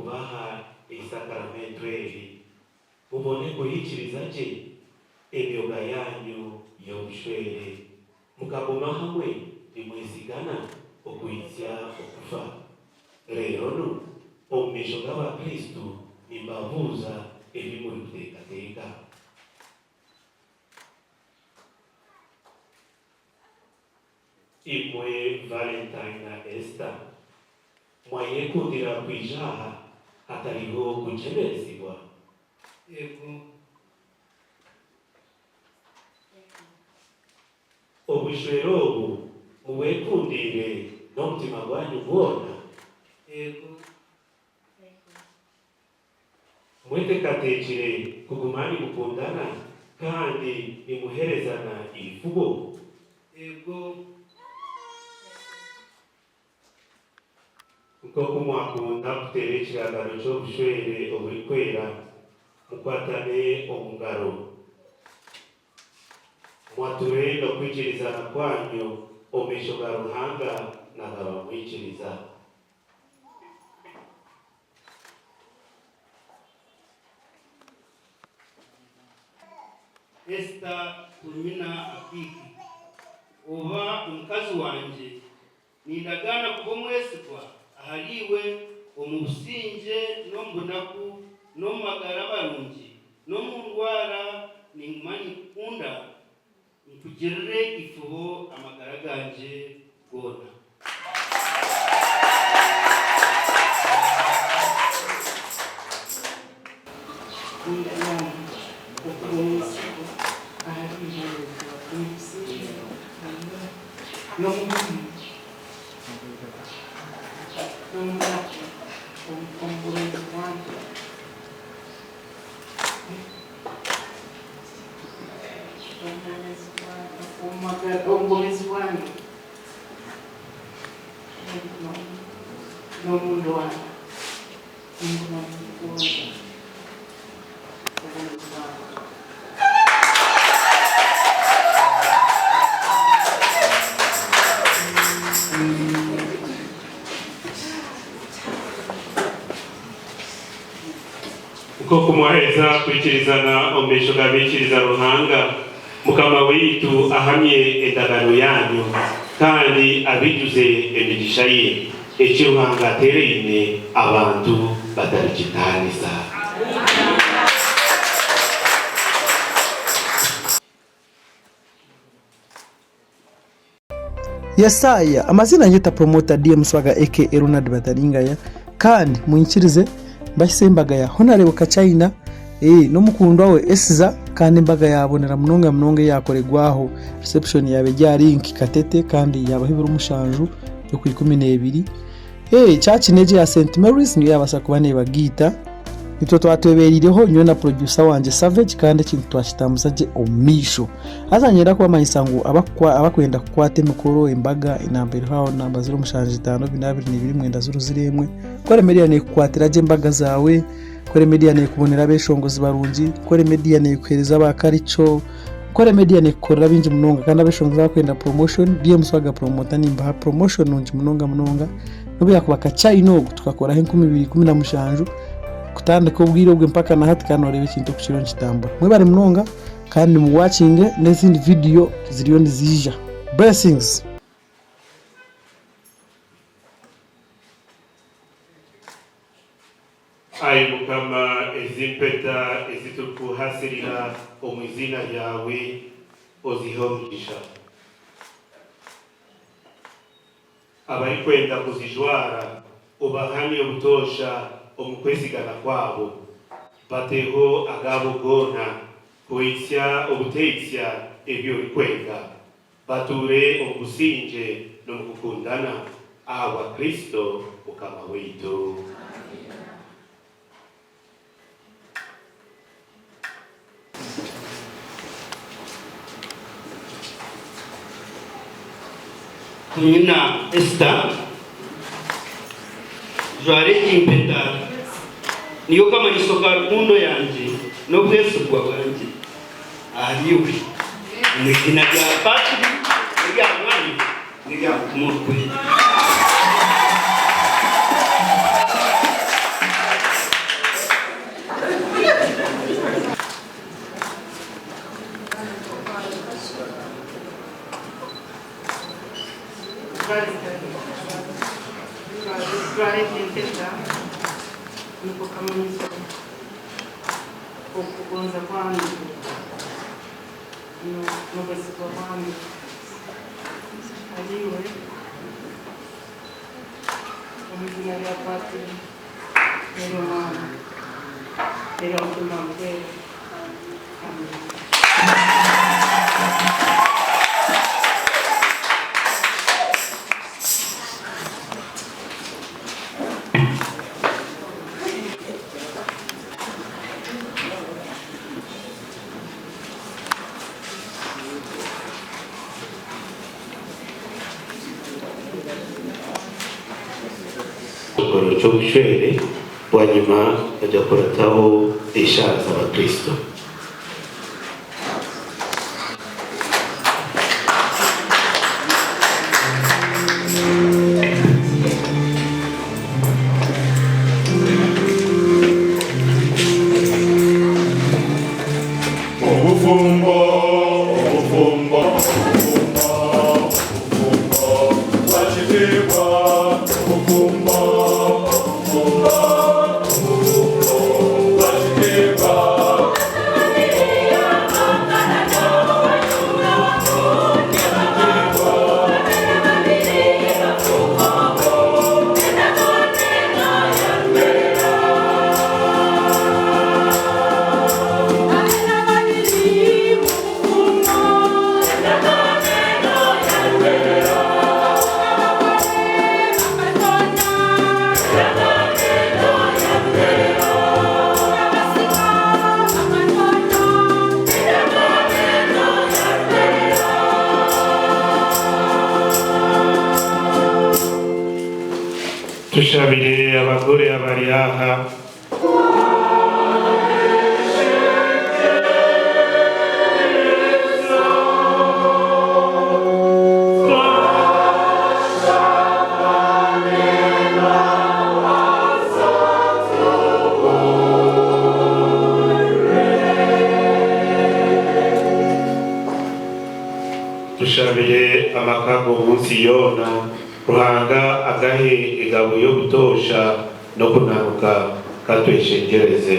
kubaha isakaramento eri mubone kuyikiriza je emyoga yanyu yobushwere mukaguma hamwe nimwesigana okuyitya okufa rero no omumisho g'abakristu nimbabuuza ebimuli kuteekateeka imwe Valentine na Esther mwayekundira kwijaha hatariho kujeberezibwa yego obushwere obu mubwekundire n'omutima gwanyu gwona yego mwetekatekire kuguma nimukundana kandi nimuherezana ibifugo yego nk'uko mwakunda kutera ekiragano ky'obushwere oburikwera mukwatane omungaro mwature n'okwikirizana kwanyu omumisho ga Ruhanga n'agabamwikiriza Esther kunyina Akiiki oba omukazi wanje nindagana kuba mwesigwa ahariwe omu businge n'omu bunaku n'omu magara marungi n'omu ndwara ninguma nikukunda nkugirire ifuho amagara ganje gona uko kumwaheza kwikirizana omumisho g'abikiriza Ruhanga Mukama witu ahamye endagano yanyu kandi abijuze emigisha ye ekiruhanga atereine abantu batarikitaniza Yesaya amazina yita promoter DM Swaga aka Ronald Bataringaya kandi munyikirize mbashise imbaga ya Honorable Kachaina no mukundwa we Esther kandi imbaga yabonera munonga yakoregwaho reception yabe ryari inki katete kandi yabahibura umushanju yo ku 12 church neje ya St Mary's niyo yabasa kubane bagita nitwe twatweberireho nyo na producer wanje Savage kandi kintu twashitambusaje omisho azanyera kwa mayisangu abakwenda kwate mikoro imbaga inambere hawo namba 052 mwenda ziremwe kore media ne kwatiraje imbaga zawe kore media ne kubonera beshongozi barungi kore media ne kwereza bakaricho kore media ne korera binji munonga kandi abeshongozi bakwenda promotion DM Swaga promoter nimba promotion unji munonga nobe yakubaka Kachaina tukakora 2017 kutandika ubwiro bwe mpaka na hati kandi orebe ikintu kushiro nchitambura mwebare munonga kandi mu watching n'izindi video ziriyo nizija blessings ayi Mukama ezimpeta ezitukuhasirira omwizina yawe ozihomugisha abari kwenda kuzijwara ubahani obutosha omukwesigana kwabo bateho agabo gona kuitsya obuteitsya ebyo bikwenda bature obusinje n'okukundana awa Kristo Mukama witu kunyina Esther jware impeta niyo kama isoka rukundo yanje no bwesugwa bwanje ahariwe mwizina rya patri rya mwami rya kumukwe nipokamilisha kugonza kwangu nobesikwa kwangu aliwe omuzina lya patiri eri omwana eri omutima mukere. cyo gushwere wanyuma ajya kurataho ishaza abakristo. Tushabire abagore abari aha tushabire amakago munsi yona ruhanga agahe igabo yo gutosha no kunanuka katweshengereze.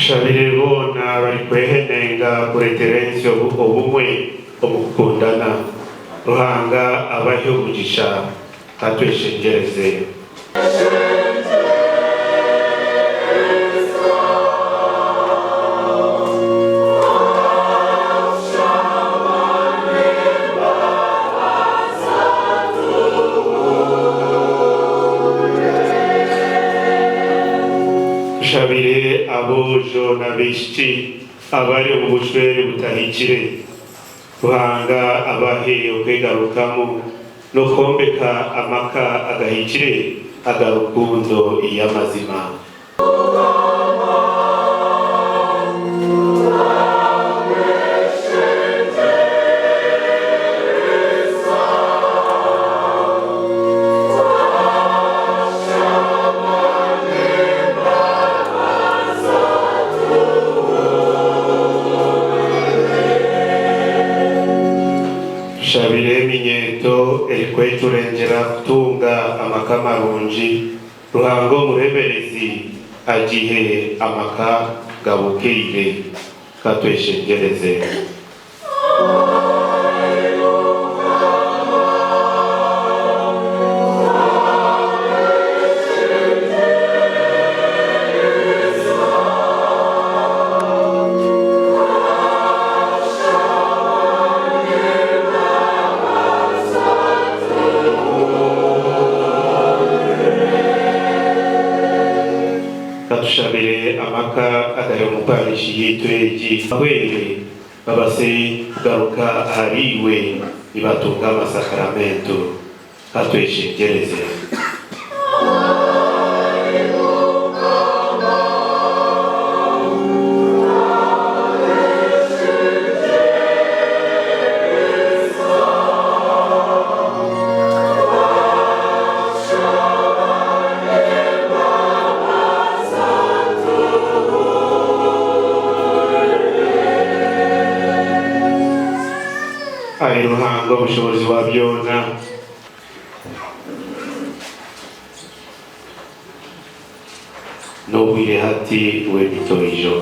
Shabire bona bari kwehenenga kureterensyo ubumwe omukundana ruhanga abaho umugisha katweshengereze. Shabire abojo na bishti abari ubushwere butahikire ruhanga abahe okwegarukamo no kombeka amaka agahikire agarukundo iyamazima. Shabire minyeto erikweturengera kutunga amakamarunji ruhango mureberezi agihe amaka gabukire katweshengereze. Shabire amaka agayo mu Parish yitweji ahwere babase garuka hariwe ibatunga amasakramento katweshengereze. ari ruhango ubushobozi wabyona n'ubwire hati we bitoijo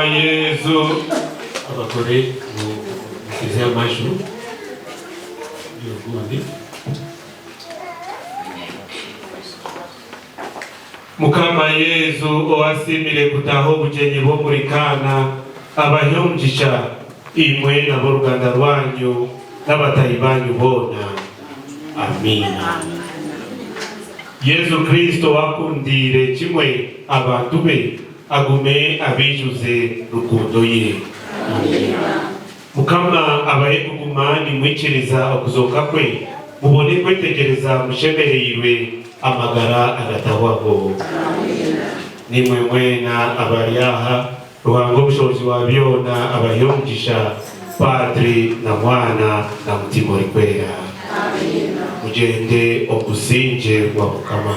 Mukama Yesu abakore mukizia mashu yogundi Mukama Yesu owasimire kutaho bujenyi bo muri Kana abahyomjisha imwe na Ruganda rwanyu n'abatayi banyu bona. Amina. Yesu Kristo wakundire kimwe abantu be agume abijuze rukundo ye. Amina. Mukama abaye kugumani mwikiriza okuzoka kwe mubone kwetegereza mushemereyirwe amagara agatahwaho. Amina. Nimwe mwena abariyaha ruhango bushobozi wabyona abahyomjisha Padri na Mwana na Mutima uri kwera. Amina. Mugende okusinje wa Mukama.